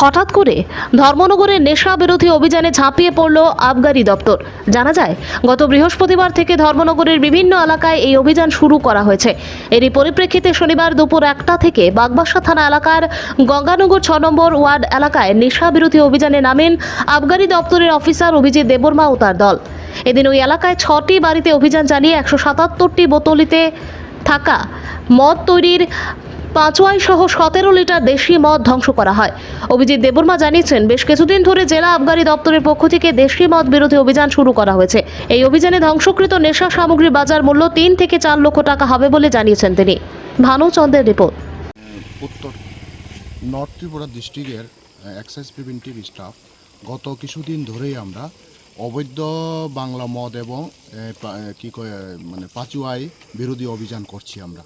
হঠাৎ করে ধর্মনগরের নেশা বিরোধী অভিযানে ঝাঁপিয়ে পড়ল আবগারি দপ্তর। জানা যায়, গত বৃহস্পতিবার থেকে ধর্মনগরের বিভিন্ন এলাকায় এই অভিযান শুরু করা হয়েছে। এরই পরিপ্রেক্ষিতে শনিবার দুপুর 1টা থেকে বাগবাসা থানা এলাকার গঙ্গানগর 6 নম্বর ওয়ার্ড এলাকায় নেশা বিরোধী অভিযানে নামেন আবগারি দপ্তরের অফিসার অভিজিৎ দেববর্মা ও তার দল। এদিন ওই এলাকায় 6টি বাড়িতে অভিযান চালিয়ে 177টি বোতলিতে থাকা মদ তৈরির পাঁচওয়াই সহ 17 লিটার দেশি মদ ধ্বংস করা হয়। অভিজিৎ দেববর্মা জানিয়েছেন, বেশ কিছুদিন ধরে জেলা আবগারি দপ্তরের পক্ষ থেকে দেশি মদ বিরোধী অভিযান শুরু করা হয়েছে। এই অভিযানে ধ্বংসকৃত নেশা সামগ্রীর বাজার মূল্য 3 থেকে 4 লক্ষ টাকা হবে বলে জানিয়েছেন তিনি। ভানু চন্দ্রের রিপোর্ট। উত্তর নর্থ ত্রিপুরা ডিস্ট্রিক্টের এক্সাইজ প্রিভেন্টিভ স্টাফ গত কিছুদিন ধরেই আমরা অবৈধ বাংলা মদ এবং পাচুয়াই বিরোধী অভিযান করছি আমরা,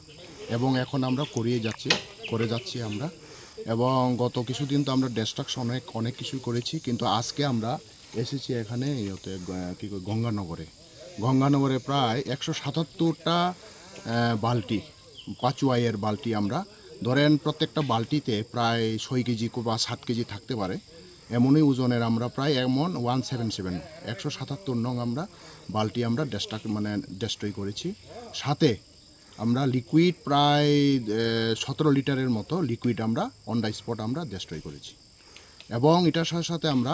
এবং এখন আমরা করে যাচ্ছি আমরা। এবং গত কিছুদিন তো আমরা ডিস্ট্রাকশন অনেক কিছু করেছি, কিন্তু আজকে আমরা এসেছি এখানে গঙ্গানগরে প্রায় 177টা বালতি পাচুয়াইয়ের বালতি আমরা ধরেন, প্রত্যেকটা বালতিতে প্রায় 6 কেজি বা 7 কেজি থাকতে পারে, এমনই ওজনের আমরা প্রায় 177 নং আমরা বালতি আমরা ডেস্ট্রয় করেছি। সাথে আমরা লিকুইড প্রায় 17 লিটারের মতো লিকুইড আমরা অন দ্য স্পট আমরা ডেস্ট্রয় করেছি। এবং এটার সাথে সাথে আমরা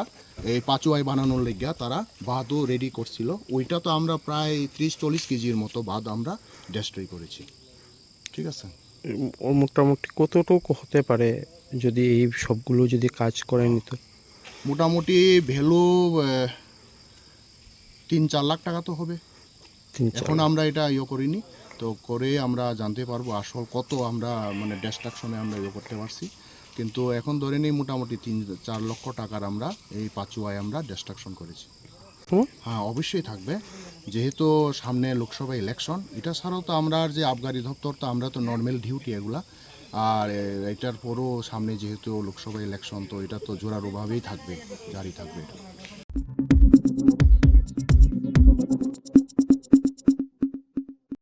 এই পাচুয়াই বানানোর লেগিয়া তারা বাদও রেডি করছিল, ওইটা তো আমরা প্রায় 30-40 কেজির মতো বাদ আমরা ডেস্ট্রয় করেছি। ঠিক আছে, মোটামুটি কতটুকু হতে পারে যদি এই সবগুলো যদি কাজ করে নিত? মোটামুটি ভ্যালু 3-4 লাখ টাকা তো হবে। এখন আমরা এটা করিনি, তো করে আমরা জানতে পারবো আসল কত আমরা ডিস্ট্রাকশনে আমরা করতে পারছি। কিন্তু এখন ধরে নিই মোটামুটি 3-4 লক্ষ টাকার আমরা এই পাচুয়ায় আমরা ডিস্ট্রাকশন করেছি। হ্যাঁ, অবশ্যই থাকবে, যেহেতু সামনে লোকসভা ইলেকশন। এটা ছাড়াও তো আমরা যে আবগারি দপ্তর, তো আমরা তো নর্মাল ডিউটি এগুলা, আর এটার পরও সামনে যেহেতু লোকসভা ইলেকশন, তো এটা তো জোরালোভাবেই থাকবে, জারি থাকবে এটা।